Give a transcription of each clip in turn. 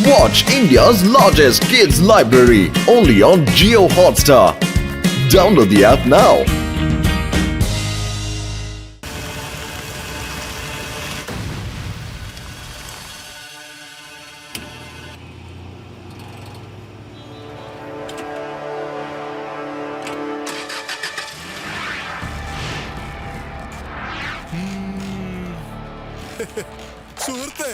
Watch India's largest kids library only on Jio Hotstar. Download the app now. സുഹൃത്തെ,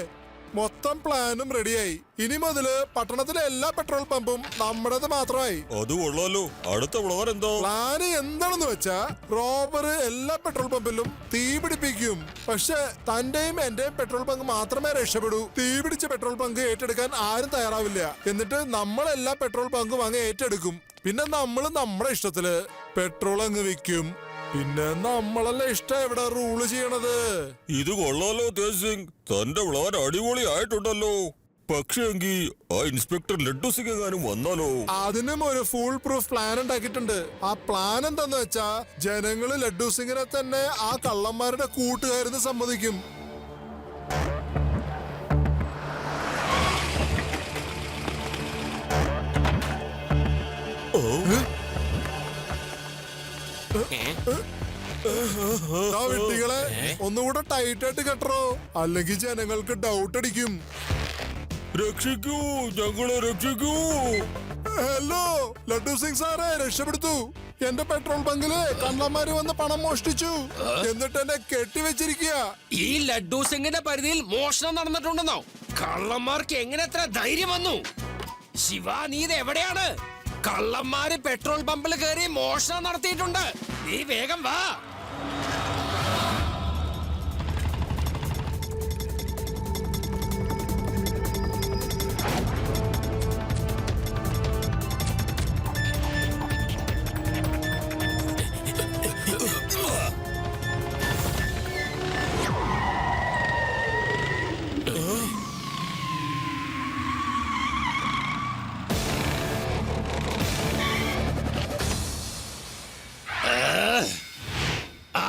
മൊത്തം പ്ലാനും റെഡിയായി. ഇനി മുതല് പട്ടണത്തിലെ എല്ലാ പെട്രോൾ പമ്പും നമ്മുടേത് മാത്രമായി. അത് കൊള്ളാലോ. അടുത്ത പ്ലാൻ എന്താ? പ്ലാന് എന്താണെന്ന് വെച്ചാ റോബർ എല്ലാ പെട്രോൾ പമ്പിലും തീ പിടിപ്പിക്കും. പക്ഷെ തന്റെയും എന്റെയും പെട്രോൾ പങ്ക് മാത്രമേ രക്ഷപ്പെടൂ. തീ പിടിച്ച പെട്രോൾ പങ്ക് ഏറ്റെടുക്കാൻ ആരും തയ്യാറാവില്ല. എന്നിട്ട് നമ്മൾ എല്ലാ പെട്രോൾ പങ്കും അങ്ങ് ഏറ്റെടുക്കും. പിന്നെ നമ്മൾ നമ്മുടെ ഇഷ്ടത്തില് പെട്രോൾ അങ്ങ് വിൽക്കും. പിന്നെ നമ്മളല്ല ഇഷ്ടം എവിടെ റൂള് ചെയ്യണത്. ഇത് കൊള്ളാലോ തേജ് സിംഗ്. തന്റെ പ്ലാൻ അടിപൊളി ആയിട്ടുണ്ടല്ലോ. പക്ഷേ എങ്കിൽ ആ ഇൻസ്പെക്ടർ ലഡ്ഡു സിംഗ് എങ്ങാനും വന്നാലോ? അതിനും ഒരു ഫുൾ പ്രൂഫ് പ്ലാൻ ഉണ്ടാക്കിയിട്ടുണ്ട്. ആ പ്ലാൻ എന്താന്ന് വെച്ചാ ജനങ്ങള് ലഡ്ഡു സിംഗിനെ തന്നെ ആ കള്ളന്മാരുടെ കൂട്ടുകാരെന്ന് സമ്മതിക്കും. വെട്ടികളെ ഒന്നുകൂടെ ടൈറ്റ് ആയിട്ട് കെട്ടറോ, അല്ലെങ്കിൽ ജനങ്ങൾക്ക് ഡൗട്ട് അടിക്കും. രക്ഷിക്കൂ, ഞങ്ങളെ രക്ഷിക്കൂ. ഹലോ ലഡ്ഡു സിംഗ് സാറേ, രക്ഷപ്പെടുത്തു. എന്റെ പെട്രോൾ ബങ്കില് കള്ളന്മാര് വന്ന് പണം മോഷ്ടിച്ചു. എന്നിട്ട് എന്നെ കെട്ടിവെച്ചിരിക്കുക. ഈ ലഡ്ഡു സിംഗിന്റെ പരിധിയിൽ മോഷണം നടന്നിട്ടുണ്ടെന്നോ? കള്ളന്മാർക്ക് എങ്ങനെ എത്ര ധൈര്യം വന്നു? ശിവ, നീ ഇത് എവിടെയാണ്? കള്ളന്മാര് പെട്രോൾ പമ്പിൽ കയറി മോഷണം നടത്തിയിട്ടുണ്ട്. നീ വേഗം വാ.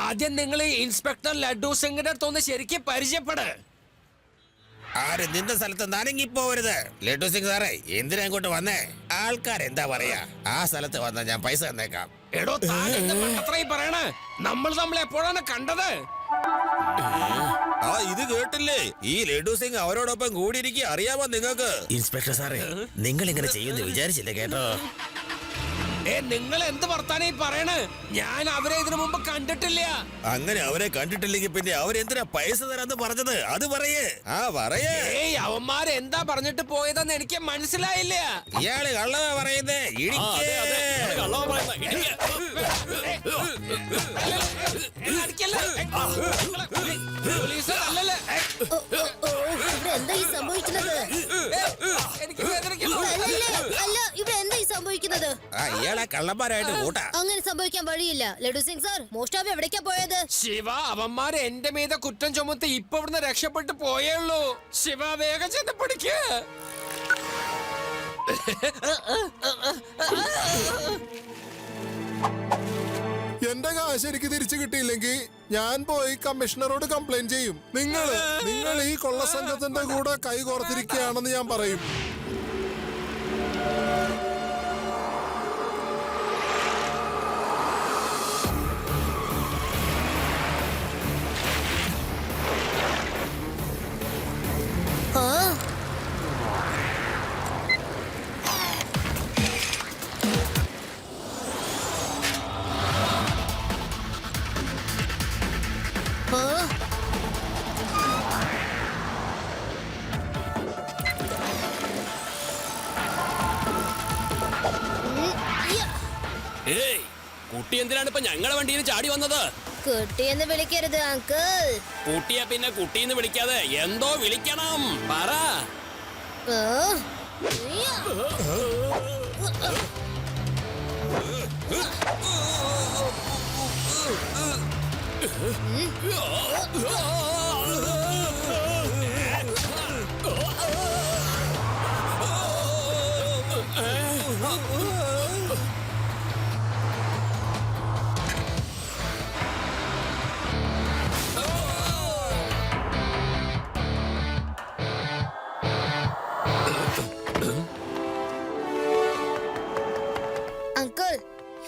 ആദ്യം നിങ്ങൾ ഇൻസ്പെക്ടർ ലഡ്ഡു സിംഗിന്റെ അടുത്തൊന്ന് ശരിക്കും പരിചയപ്പെട്. ആര് നിന്റെ സ്ഥലത്ത് നനങ്ങി പോവരുത്. ലഡ്ഡു സിംഗ് സാറേ, എന്തിനാ ഇങ്ങോട്ട് വന്നേ? ആൾക്കാരെന്താ പറയാ? ആ സ്ഥലത്ത് വന്നാ ഞാൻ പൈസ തന്നേക്കാം. എടോ, താൻ എന്താ അത്രയും പറയണേ? നമ്മൾ എപ്പോഴാണ് കണ്ടത്? ആ ഇത് കേട്ടില്ലേ? ഈ ലഡ്ഡു സിംഗ് അവരോടൊപ്പം കൂടിയിരിക്കുക. അറിയാമോ നിങ്ങൾക്ക്? ഇൻസ്പെക്ടർ സാറേ, നിങ്ങൾ ഇങ്ങനെ ചെയ്യുമെന്ന് വിചാരിച്ചില്ല കേട്ടോ. നിങ്ങൾ എന്ത് വർത്താനായി പറയണ്? ഞാൻ അവരെ ഇതിനു മുമ്പ് കണ്ടിട്ടില്ല. അങ്ങനെ അവരെ കണ്ടിട്ടില്ലെങ്കിൽ പിന്നെ അവരെന്തിനാ പൈസ തരാന്ന് പറഞ്ഞത്? അത് പറയേ. ആ പറയേ. അവന്മാര് എന്താ പറഞ്ഞിട്ട് പോയതെന്ന് എനിക്ക് മനസ്സിലായില്ല. ഇയാള് കള്ളവാ പറയുന്നേ. ഇയാളെ കള്ളന്മാരായിട്ട് കൂട്ടാ. അങ്ങനെ സംഭവിക്കാൻ വഴിയില്ല. ലഡ്ഡു സിംഗ് സാർ, മോഷ്ടാവ് എവിടേക്കാ പോയത്? ശിവ, അവന്മാര് എന്റെ മീതെ കുറ്റം ചുമത്തി ഇപ്പൊ ഇവിടുന്ന് രക്ഷപ്പെട്ടു പോയേ ഉള്ളൂ. ശിവ, വേഗം ചെന്ന് പിടിക്ക്. എന്റെ കാശ് എനിക്ക് തിരിച്ചു കിട്ടിയില്ലെങ്കിൽ ഞാൻ പോയി കമ്മീഷണറോട് കംപ്ലൈന്റ് ചെയ്യും. നിങ്ങൾ ഈ കൊള്ള സംഘത്തിന്റെ കൂടെ കൈ കോർത്തിരിക്കുകയാണെന്ന് ഞാൻ പറയും. കുട്ടി എന്തിനാണ് ഇപ്പൊ ഞങ്ങളെ വണ്ടിയിൽ ചാടി വന്നത്? കുട്ടിയെന്ന് വിളിക്കരുത് അങ്കിൾ. കുട്ടിയെ പിന്നെ കുട്ടീന്ന് വിളിക്കാതെ എന്തോ വിളിക്കണം. പറ.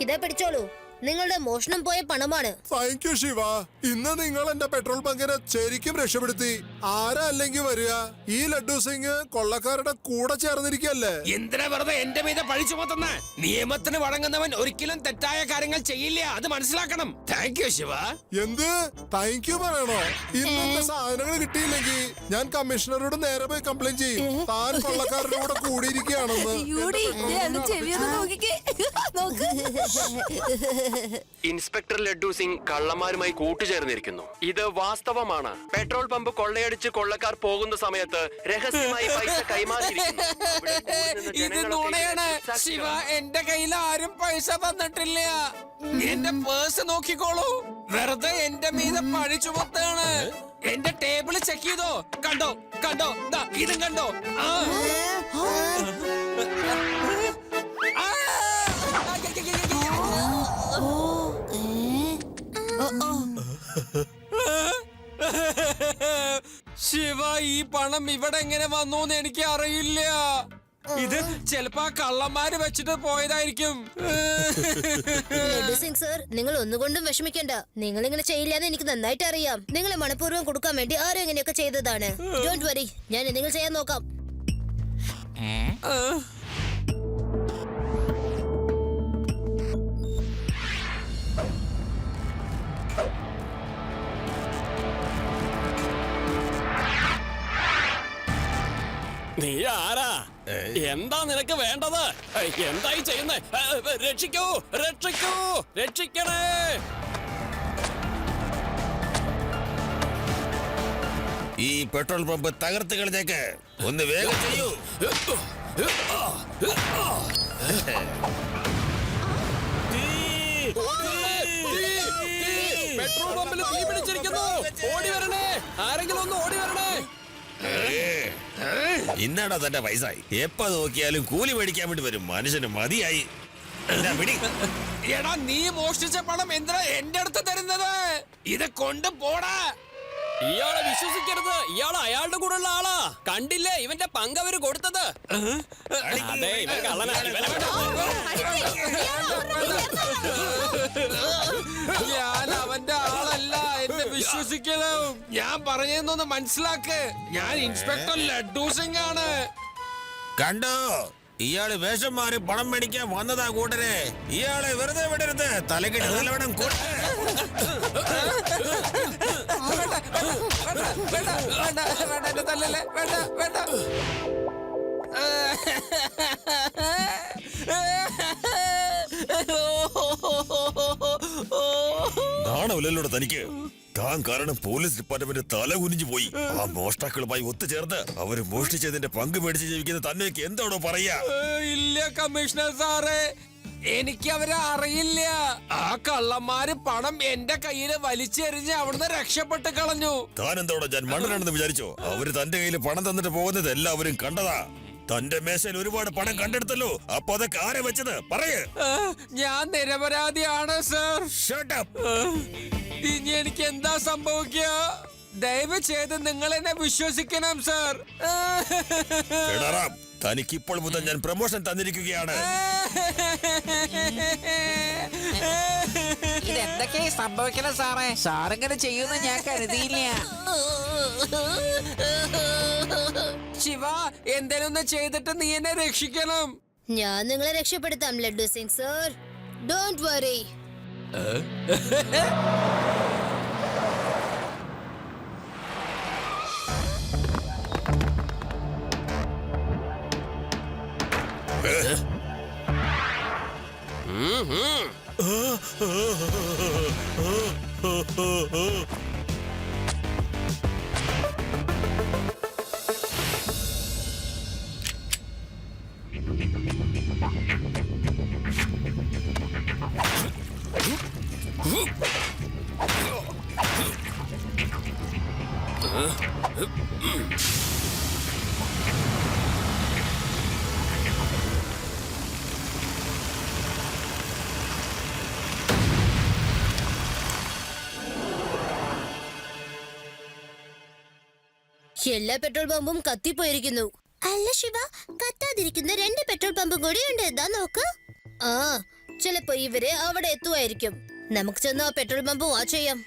ഇതേ പിടിച്ചോളൂ, നിങ്ങളുടെ മോഷണം പോയ പണമാണ്. Thank you Shiva. ഇന്ന് നിങ്ങൾ എന്റെ പെട്രോൾ ബങ്കിനെ ശരിക്കും രക്ഷപ്പെടുത്തി. ആരാ അല്ലെങ്കിൽ വരിക? ഈ ലഡ്ഡു സിംഗ് കൊള്ളക്കാരുടെ കൂടെ ചേർന്നിരിക്കല്ലേ? എന്തിനാ വെറുതെ എന്റെ മീതെ പഴി ചുമത്തുന്ന? നിയമത്തിന് വഴങ്ങുന്നവൻ ഒരിക്കലും തെറ്റായ കാര്യങ്ങൾ ചെയ്യില്ല, അത് മനസ്സിലാക്കണം. Thank you Shiva. എന്ത് താങ്ക് യു പറയണോ? ഇന്നെ സാധനങ്ങൾ കിട്ടിയില്ലെങ്കിൽ ഞാൻ കമ്മീഷണറോട് നേരെ പോയി കംപ്ലൈന്റ് ചെയ്യും. താൻ കൊള്ളക്കാരുടെ കൂടെ കൂടിയിരിക്കുകയാണെന്ന്. ഇൻസ്പെക്ടർ ലഡ്ഡു സിംഗ് കള്ളന്മാരുമായി കൂട്ടുചേർന്നിരിക്കുന്നു. ഇത് വാസ്തവമാണ്. പെട്രോൾ പമ്പ് കൊള്ളയടിച്ച് കൊള്ളക്കാർ പോകുന്ന സമയത്ത് രഹസ്യമായി പൈസ കൈമാറിയിരിക്കുന്നു. അവിടെ കൂടി നിന്ന ഇത് ജനങ്ങളൊക്കെ നുണയാണ് സാക്ഷികളാണ്. ശിവ. എന്റെ കയ്യിൽ ആരും പൈസ തന്നിട്ടില്ല. എന്റെ പേഴ്സ് നോക്കിക്കോളൂ. വെറുതെ എന്റെ മീതെ പഴി ചുമത്താണ്. എന്റെ ടേബിള് ചെക്ക് ചെയ്തോ? കണ്ടോ കണ്ടോ? ദാ, ഇതും കണ്ടോ? ആ. ആ. ശിവ, ഈ പണം ഇവിടെ എങ്ങനെ വന്നൂന്ന് എനിക്ക് അറിയില്ല. ഇത് ചെലപ്പോ ആ കള്ളന്മാര് വെച്ചിട്ട് പോയതായിരിക്കും. ലഡ്ഡു സിംഗ് സർ, നിങ്ങൾ ഒന്നുകൊണ്ടും വിഷമിക്കണ്ട. നിങ്ങൾ ഇങ്ങനെ ചെയ്യില്ലെന്ന് എനിക്ക് നന്നായിട്ട് അറിയാം. നിങ്ങളെ മനഃപൂർവ്വം കൊടുക്കാൻ വേണ്ടി ആരും ഇങ്ങനെയൊക്കെ ചെയ്തതാണ്. ഡോണ്ട് വറി, ഞാൻ നിങ്ങൾ ചെയ്യാൻ നോക്കാം. നീ ആരാ? എന്താ നിനക്ക് വേണ്ടത്? എന്തായി ചെയ്യുന്നേ? രക്ഷിക്കൂ, രക്ഷിക്കൂ, രക്ഷിക്കണേ. ഈ പെട്രോൾ പമ്പ് തകർത്ത് കളഞ്ഞേക്ക്. ഒന്ന് വേഗം ചെയ്യൂ. പെട്രോൾ പമ്പിൽ തീ പിടിച്ചിരിക്കുന്നു. ഓടി വരണേ, ആരെങ്കിലും ഒന്ന് ഓടി വരണേ. ഇന്നാടാ തന്റെ പൈസ. എപ്പോ നോക്കിയാലും കൂലി മേടിക്കാൻ വേണ്ടി വരും. മനുഷ്യന് മതിയായി. എന്നാ പിടി. എടാ, നീ മോഷ്ടിച്ച പണം എന്തിനാ എന്റെ അടുത്ത് തരുന്നത്? ഇത് കൊണ്ട് പോടാ. ഇയാളെ വിശ്വസിക്കരുത്. ഇയാൾ അയാളുടെ കൂടെ ഉള്ള ആളാ. കണ്ടില്ലേ ഇവന്റെ പങ്ക് അവര് കൊടുത്തത്? അതെ, ഇവൻ കള്ളനാ. ഇവനെ വേണ്ട. ഞാൻ അവന്റെ ആളല്ല, എന്നെ വിശ്വസിക്കണം. ഞാൻ പറഞ്ഞതൊന്ന് മനസ്സിലാക്ക്. ഞാൻ ഇൻസ്പെക്ടർ ലഡ്ഡു സിംഗ് ആണ്. കണ്ടോ, ഇയാള് വേഷം മാറി പണം മേടിക്കാൻ വന്നതാ കൂട്ടരെ. ഇയാളെ വെറുതെ വിടരുത്. തലക്കെട്ട് നല്ലവണ്ണം എന്നെ തല്ലല്ലേ, വേണ്ട വേണ്ട. നാണമില്ലല്ലോടെ തനിക്ക്. താൻ കാരണം പോലീസ് ഡിപ്പാർട്ട്മെന്റ് തല കുനിഞ്ഞു പോയി. ആ മോഷ്ടാക്കളുമായി ഒത്തുചേർന്ന് അവര് മോഷ്ടിച്ചതിന്റെ പങ്ക് മേടിച്ച് ജീവിക്കുന്ന തന്നേക്ക് എന്താണോ പറയാ? ഇല്ല കമ്മീഷണർ സാറേ, എനിക്ക് അവരെ അറിയില്ല. ആ കള്ളന്മാര് പണം എന്റെ കയ്യില് വലിച്ചെറിഞ്ഞ് അവിടുന്ന് രക്ഷപ്പെട്ട് കളഞ്ഞു. താൻ എന്തോടെ ഞാൻ മണ്ടനാണെന്ന് വിചാരിച്ചോ? അവര് തന്റെ കയ്യിൽ പണം തന്നിട്ട് പോകുന്നത് എല്ലാവരും കണ്ടതാ. തന്റെ മേശയിൽ ഒരുപാട് പണം കണ്ടെടുത്തല്ലോ. അപ്പൊ അതൊക്കെ ആരെ വെച്ചത്? പറയ്. ഞാൻ നിരപരാധിയാണ് സർ. Shut up. ഇനി എനിക്ക് എന്താ സംഭവിക്കുക? ദയവ് ചെയ്ത് നിങ്ങൾ എന്നെ വിശ്വസിക്കണം സർ. കേടാറാം, തനിക്ക് ഇപ്പോൾ മുതൽ ഞാൻ പ്രൊമോഷൻ തന്നിരിക്കുകയാണ്. ഇതെന്തൊക്കെയാ സംഭവിക്കണം സാറേ? സാറിങ്ങനെ ചെയ്യുന്ന ഞാൻ കരുതിയില്ല. ശിവ, എന്തേലും ഒന്ന് ചെയ്തിട്ട് നീ എന്നെ രക്ഷിക്കണം. ഞാൻ നിങ്ങളെ രക്ഷപ്പെടുത്താം Laddu Singh sir. Don't worry. എല്ലാ പെട്രോൾ പമ്പും കത്തിപ്പോയിരിക്കുന്നു. അല്ല ശിവ, കത്താതിരിക്കുന്ന 2 പെട്രോൾ പമ്പും കൂടി ഉണ്ട്. ഇതാ നോക്ക്. ആ, ചിലപ്പോ ഇവര് അവിടെ എത്തുമായിരിക്കും. നമുക്ക് ചെന്ന് ആ പെട്രോൾ പമ്പ് വാച്ച് ചെയ്യാം.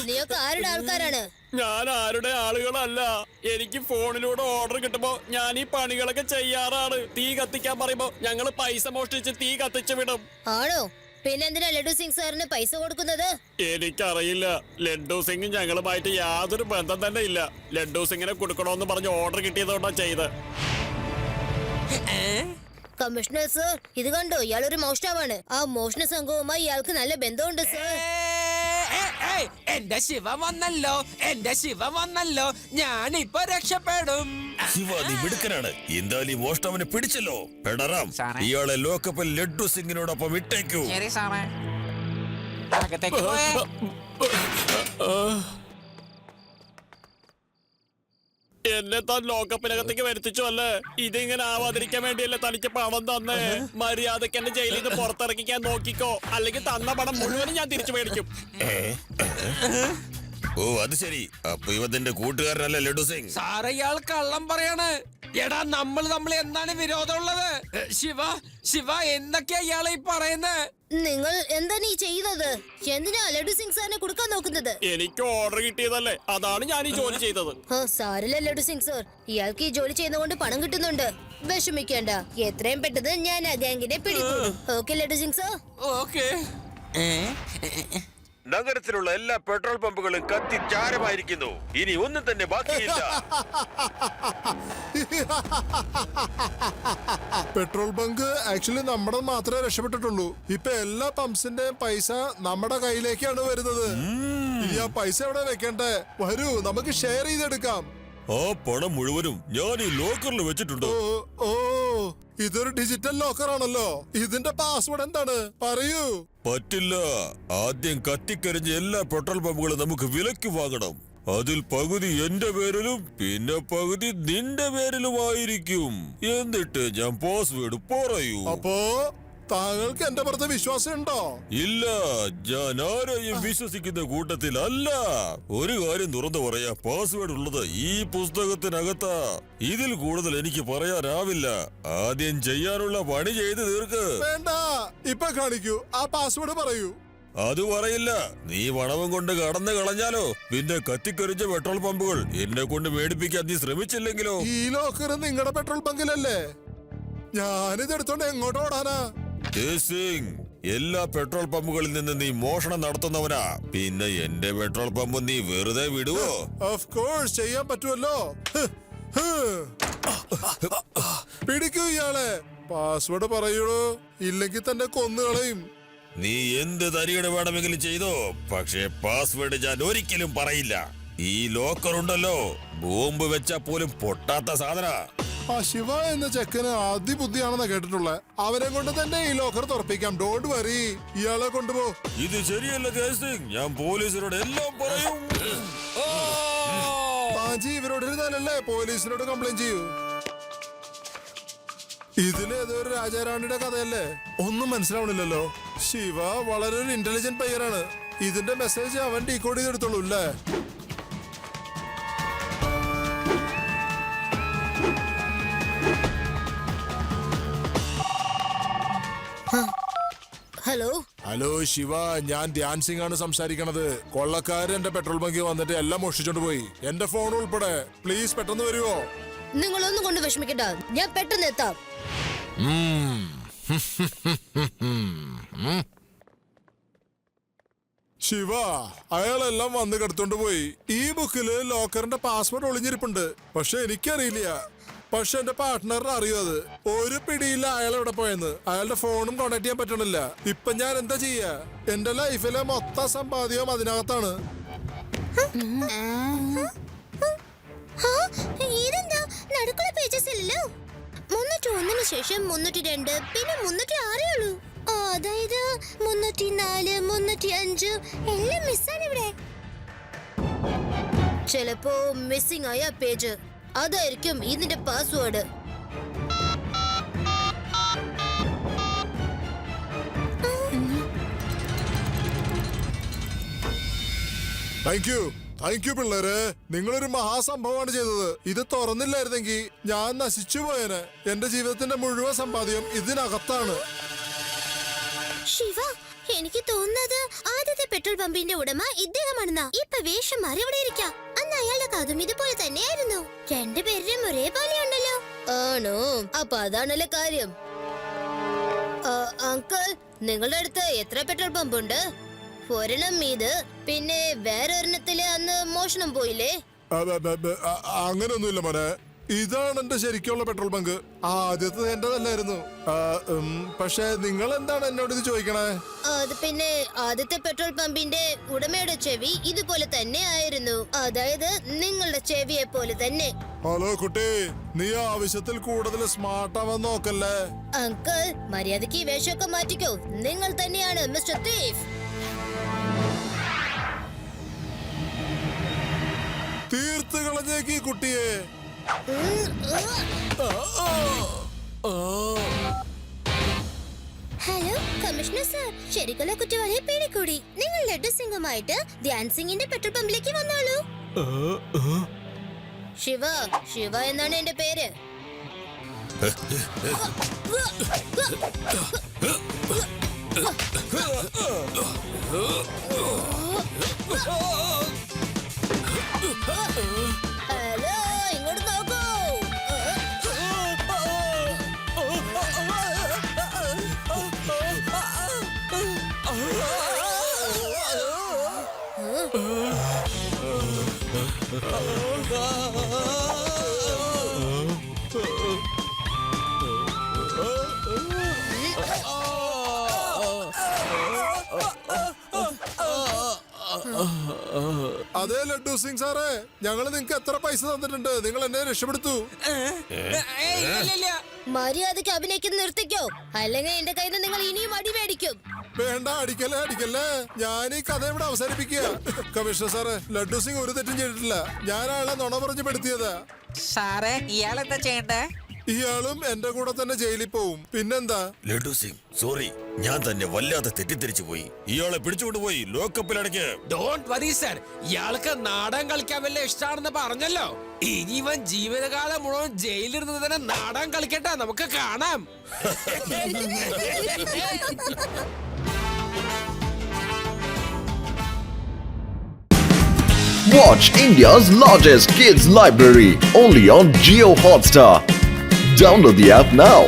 നീയൊക്കെ ആരുടെ ആൾക്കാരാണ്? ഞാൻ ആരുടെ ആളുകളല്ല. എനിക്ക് ഫോണിലൂടെ ഓർഡർ കിട്ടുമ്പോ ഞാൻ ഈ പണികളൊക്കെ ചെയ്യാറാണ്. തീ കത്തിക്കാൻ പറയുമ്പോ ഞങ്ങള് പൈസ മോഷ്ടിച്ച് തീ കത്തിച്ചു വിടും. ആണോ? പിന്നെന്തിനാ ലഡു സിംഗ് സാറിന് പൈസ കൊടുക്കുന്നത്? എനിക്കറിയില്ല. ലഡ്ഡു സിംഗ് ഞങ്ങളുമായിട്ട് യാതൊരു ബന്ധം തന്നെ ഇല്ല. ലഡ്ഡു സിംഗിനെ കൊടുക്കണോന്ന് പറഞ്ഞ് ഓർഡർ കിട്ടിയതുകൊണ്ടാ ചെയ്ത്. കമ്മീഷണർ സർ, ഇത് കണ്ടോ? ഇയാളൊരു മോഷ്ടാവാണ്. ആ മോഷണ സംഘവുമായി ഇയാൾക്ക് നല്ല ബന്ധമുണ്ട് സർ. എന്റെ ശിവ വന്നല്ലോ, എന്റെ ശിവ വന്നല്ലോ, ഞാനിപ്പോ രക്ഷപ്പെടും. ശിവ, നീ മിടുക്കനാണ്. എന്തായാലും ഈ മോഷ്ടവനെ പിടിച്ചല്ലോ. പെടറാം, സാറേ. ഇയാളെ ലോക്കപ്പിൽ ലഡ്ഡു സിംഗിനോടൊപ്പം ഇട്ടേക്കൂ. ശരി സാറേ. അകത്തേക്ക് പോയേ. എന്നെ താൻ ലോക്കപ്പിനകത്തേക്ക് വരുത്തിച്ചു അല്ലേ? ഇതിങ്ങനെ ആവാതിരിക്കാൻ വേണ്ടിയല്ലേ തനിക്ക് പണം തന്നേ? മര്യാദക്ക് എന്നെ ജയിലിൽ നിന്ന് പുറത്തിറക്കിക്കാൻ നോക്കിക്കോ, അല്ലെങ്കിൽ തന്ന പണം മുഴുവനും ഞാൻ തിരിച്ചു മേടിക്കും. ഓ, അത് ശരി. അപ്പൊ ഇവന്റെ കൂട്ടുകാരനല്ലേ ലഡ്ഡു സിംഗ്? സാറേ, ഇയാൾ കള്ളം പറയാണ്. എടാ, നമ്മൾ എന്താണ് വിരോധമുള്ളത്? ശിവ, ശിവ, എന്തൊക്കെയാ ഇയാളെ ഈ പറയുന്നത്? നിങ്ങൾ എന്താണ് ഈ ചെയ്യുന്നത്? എന്തിനാ ലഡു സിംഗ് സാറിനെ കൊടുക്കാൻ നോക്കുന്നത്? എനിക്ക് ഓർഡർ കിട്ടിയതല്ലേ, അതാണ് ഞാൻ ഈ ജോലി ചെയ്തത്. സാരില്ല ലഡു സിംഗ് സാർ, ഇയാൾക്ക് ഈ ജോലി ചെയ്യുന്നതുകൊണ്ട് പണം കിട്ടുന്നുണ്ട്. വിഷമിക്കേണ്ട, എത്രയും പെട്ടെന്ന് ഞാൻ ആ ഗാംഗിനെ പിടികൂടും. Okay Laddu Singh sir? Okay. നഗരത്തിലുള്ള എല്ലാ പെട്രോൾ പമ്പുകളും കത്തി ചാരമായിരിക്കുന്നു. ഇനി ഒന്നും തന്നെ ബാക്കിയില്ല. പെട്രോൾ ബങ്ക് ആക്ച്വലി നമ്മുടെ മാത്രമേ രക്ഷപ്പെട്ടിട്ടുള്ളൂ. ഇപ്പൊ എല്ലാ പമ്പ്സിന്റെയും പൈസ നമ്മുടെ കയ്യിലേക്കാണ് വരുന്നത്. ഇനി ആ പൈസ എവിടെ വെക്കണ്ടേ? വരൂ, നമുക്ക് ഷെയർ ചെയ്തെടുക്കാം. ആ പണം മുഴുവനും ഞാൻ ഈ ലോക്കറിൽ വെച്ചിട്ടുണ്ട്. ഓ, ഇതൊരു ഡിജിറ്റൽ ലോക്കർ ആണല്ലോ. ഇതിന്റെ പാസ്വേഡ് എന്താണ്? പറയൂ. പറ്റില്ല. ആദ്യം കത്തിക്കരിഞ്ഞ എല്ലാ പെട്രോൾ പമ്പുകളും നമുക്ക് വിലക്ക് വാങ്ങണം. അതിൽ പകുതി എന്റെ പേരിലും പിന്നെ പകുതി നിന്റെ പേരിലുമായിരിക്കും. എന്നിട്ട് ഞാൻ പാസ്വേഡ് പറയൂ. അപ്പോ താങ്കൾക്ക് എന്റെ പുറത്ത് വിശ്വാസം ഉണ്ടോ? ഇല്ല, ഞാൻ ആരെയും വിശ്വസിക്കുന്ന കൂട്ടത്തിലല്ല. ഒരു കാര്യം തുറന്നു പറയാ, പാസ്വേഡ് ഉള്ളത് ഈ പുസ്തകത്തിനകത്താ. ഇതിൽ കൂടുതൽ എനിക്ക് പറയാനാവില്ല. ആദ്യം ചെയ്യാനുള്ള പണി ചെയ്ത് തീർക്ക്. വേണ്ട, ഇപ്പൊ കാണിക്കൂ. ആ പാസ്വേഡ് പറയൂ. അത് പറയില്ല. നീ പണവും കൊണ്ട് കടന്നു കളഞ്ഞാലോ? പിന്നെ കത്തിക്കരിച്ച പെട്രോൾ പമ്പുകൾ എന്നെ കൊണ്ട് മേടിപ്പിക്കാൻ നീ ശ്രമിച്ചില്ലെങ്കിലോ? ഈ ലോക്കർ നിങ്ങളുടെ പെട്രോൾ ബങ്കിലല്ലേ? ഞാനിത് എടുത്തോണ്ട് എങ്ങോട്ട് ഓടാനാ? സിംഗ്, എല്ലാ പെട്രോൾ പമ്പുകളിൽ നിന്ന് നീ മോഷണം നടത്തുന്നവനാ. പിന്നെ എന്റെ പെട്രോൾ പമ്പ് നീ വെറുതെ വിടുവോ? ഓഫ് കോഴ്സ്, ചെയ്യാൻ പറ്റുമല്ലോ. പിടിക്കൂ ഇയാളെ. പാസ്വേഡ് പറയൂടോ, ഇല്ലെങ്കിൽ തന്നെ കൊന്നുകളയും. നീ എന്ത് തരികട വേണമെങ്കിലും ചെയ്തോ, പക്ഷേ പാസ്വേഡ് ഞാൻ ഒരിക്കലും പറയില്ല. ഈ ലോക്കർ ഉണ്ടല്ലോ, ബോംബ് വെച്ചാ പോലും പൊട്ടാത്ത സാധന. ആ ശിവ എന്ന ചെക്കന് അതിബുദ്ധിയാണെന്നാ കേട്ടിട്ടുള്ളത്. അവനെ കൊണ്ട് തന്നെ ഈ ലോക്കർ തുറപ്പിക്കാം. ഡോണ്ട് വറി, ഇയാളെ കൊണ്ടുപോ. ഇത് ശരിയല്ല സിംഗ്, ഞാൻ പോലീസിനോട് എല്ലാം പറയും. താജി ഇവരോട് ഇരുന്നാലല്ലേ പോലീസിനോട് കംപ്ലൈന്റ് ചെയ്യൂ. ഇതിലേതോ ഒരു രാജാറാണിയുടെ കഥയല്ലേ? ഒന്നും മനസ്സിലാവണില്ലല്ലോ. ശിവ വളരെ ഒരു ഇന്റലിജന്റ് പയ്യനാണ്. ഇതിന്റെ മെസ്സേജ് അവൻ ഡീകോഡ് ചെയ്തെടുത്തോളൂ അല്ലേ? ഹലോ ഹലോ ശിവ, ഞാൻ ധ്യാൻ സിംഗ് ആണ് സംസാരിക്കണത്. കൊള്ളക്കാരൻ എന്റെ പെട്രോൾ ബങ്കിൽ വന്നിട്ട് എല്ലാം മോഷ്ടിച്ചോണ്ട് പോയി, എന്റെ ഫോൺ ഉൾപ്പെടെ. പ്ലീസ് പെട്ടെന്ന് വരുവോ? നിങ്ങളൊന്നും കൊണ്ട് വിഷമിക്കണ്ട, ഞാൻ പെട്ടെന്ന് എത്താം. ശിവ, അയാളെല്ലാം വന്ന് കെടുത്തോണ്ട് പോയി. ഈ ബുക്കില് ലോക്കറിന്റെ പാസ്വേഡ് ഒളിഞ്ഞിരിപ്പുണ്ട്. പക്ഷെ എനിക്കറിയില്ല. പക്ഷെ എന്റെ പാർട്ട്ണറിന് അറിയും അത്. ഒരു പിടിയില്ല അയാൾ എവിടെ പോയെന്ന്. അയാളുടെ ഫോണും കോണ്ടാക്ട് ചെയ്യാൻ പറ്റണില്ല. ഇപ്പൊ ഞാൻ എന്താ ചെയ്യാ? എന്റെ ലൈഫിലെ മൊത്തം സമ്പാദ്യവും അതിനകത്താണ്. ഇതെന്താ നടുക്കുള്ള പേജസ് ഇല്ലല്ലോ. 301 ശേഷം 302 പിന്നെ 306 ഉള്ളൂ. അതായത് 304 305 എല്ലാം മിസ്സാണ് ഇവിടെ. ചിലപ്പോ മിസ്സിംഗ് ആയ പേജ് അതായിരിക്കും ഇതിന്റെ പാസ്വേഡ്. താങ്ക് യു പിള്ളേരെ. നിങ്ങളൊരു മഹാസംഭവമാണ് ചെയ്തത്. ഇത് തുറന്നില്ലായിരുന്നെങ്കിൽ ഞാൻ നശിച്ചു പോയേനെ. എന്റെ ജീവിതത്തിന്റെ മുഴുവൻ സമ്പാദ്യം ഇതിനകത്താണ്. ശിവ, എനിക്ക് തോന്നുന്നത് ആദ്യത്തെ പെട്രോൾ പമ്പിന്റെ ഉടമ ഇദ്ദേഹമാണെന്നാ. ഇപ്പൊ വേഷം മാറി ഇവിടെ ഇരിക്കാം. അന്ന് അയാളുടെ കഥം ഇതുപോലെ തന്നെയായിരുന്നു. രണ്ടുപേരും ഒരേപോലെ ഉണ്ടല്ലോ. ആണോ? അപ്പൊ അതാണല്ലോ കാര്യം. അങ്കിൾ, നിങ്ങളുടെ അടുത്ത് എത്ര പെട്രോൾ പമ്പ് ഉണ്ട്? ഒരെണ്ണം ഇത്, പിന്നെ വേറെ ഒരെണ്ണത്തില് അന്ന് മോഷണം പോയില്ലേ? അങ്ങനെയൊന്നുമില്ല മോനെ. ഇതാണ് എന്റെ ശരിക്കുള്ള പെട്രോൾ ബങ്ക്. ആദ്യത്തെ എന്റേതല്ലായിരുന്നു. പക്ഷെ നിങ്ങൾ എന്താണ് എന്നോട് ഇത് ചോദിക്കണേ? അത് പിന്നെ ആദ്യത്തെ പെട്രോൾ പമ്പിന്റെ ഉടമയുടെ ചെവി ഇതുപോലെ തന്നെ ആയിരുന്നു. അതായത് നിങ്ങളുടെ ചെവിയെ പോലെ തന്നെ. ഹലോ കുട്ടി, നീ ആവശ്യത്തിൽ കൂടുതൽ സ്മാർട്ട് ആവാൻ നോക്കല്ലേ. അങ്കിൾ, മര്യാദയ്ക്ക് ഈ വേഷമൊക്കെ മാറ്റിക്കോ. നിങ്ങൾ തന്നെയാണ് മിസ്റ്റർ തീഫ്. തീർത്ത് കളഞ്ഞേക്ക് ഈ കുട്ടിയെ. ഹലോ കമ്മീഷണർ സർ, ശരിക്കുള്ള കുറ്റവാളിയെ പിടികൂടി. നിങ്ങൾ ലഡ്ഡു സിംഗുമായിട്ട് ധ്യാൻ സിംഗിന്റെ പെട്രോൾ പമ്പിലേക്ക് വന്നോളൂ. ശിവ എന്നാണ് എന്റെ പേര്. ഹലോ, ഇങ്ങോട്ട് നോക്കൂ. അതെ ലഡ്ഡു സിംഗ് സാറേ, ഞങ്ങള് നിങ്ങക്ക് എത്ര പൈസ തന്നിട്ടുണ്ട്? നിങ്ങൾ എന്നെ രക്ഷപ്പെടുത്തു. മര്യാദയ്ക്ക് അഭിനയിക്കുന്ന നിർത്തിക്കോ, അല്ലെങ്കിൽ എന്റെ കയ്യിൽ നിന്ന് നിങ്ങൾ ഇനിയും അടി മേടിക്കും. വേണ്ട, അടിക്കല്ലേ. ഞാൻ ഈ കഥ ഇവിടെ അവസാനിപ്പിക്കുക. കമ്മീഷണർ സാറേ, ലഡ്ഡു സിംഗ് ഒരു തെറ്റും ചെയ്തിട്ടില്ല. ഞാൻ അയാളെ നുണ പറഞ്ഞു പെടുത്തിയതാ. സാറേ, ഇയാളെന്താ ചെയ്യണ്ടേ? ഇയാളും എന്റെ കൂടെ തന്നെ ജയിലിൽ പോവും. പിന്നെന്താ? ലഡു സിംഗ്, സോറി, ഞാൻ തന്നെ വല്ലാതെ തെറ്റിദ്ധരിച്ചു പോയി. ഇയാളെ പിടിച്ചുകൊണ്ട് പോയി ലോക്കപ്പിലടയ്ക്ക്. ഡോണ്ട് വറി സർ, ഇയാൾക്ക് നാടകം കളിക്കാൻ വല്ല ഇഷ്ടാണെന്ന് പറഞ്ഞല്ലോ. ഇനി ഇവൻ ജീവിതകാലം മുഴുവൻ ജയിലിരുന്ന് തന്നെ നാടകം കളിക്കട്ടെ, നമുക്ക് കാണാം. Watch India's largest kids library only on Jio Hotstar. Download the app now.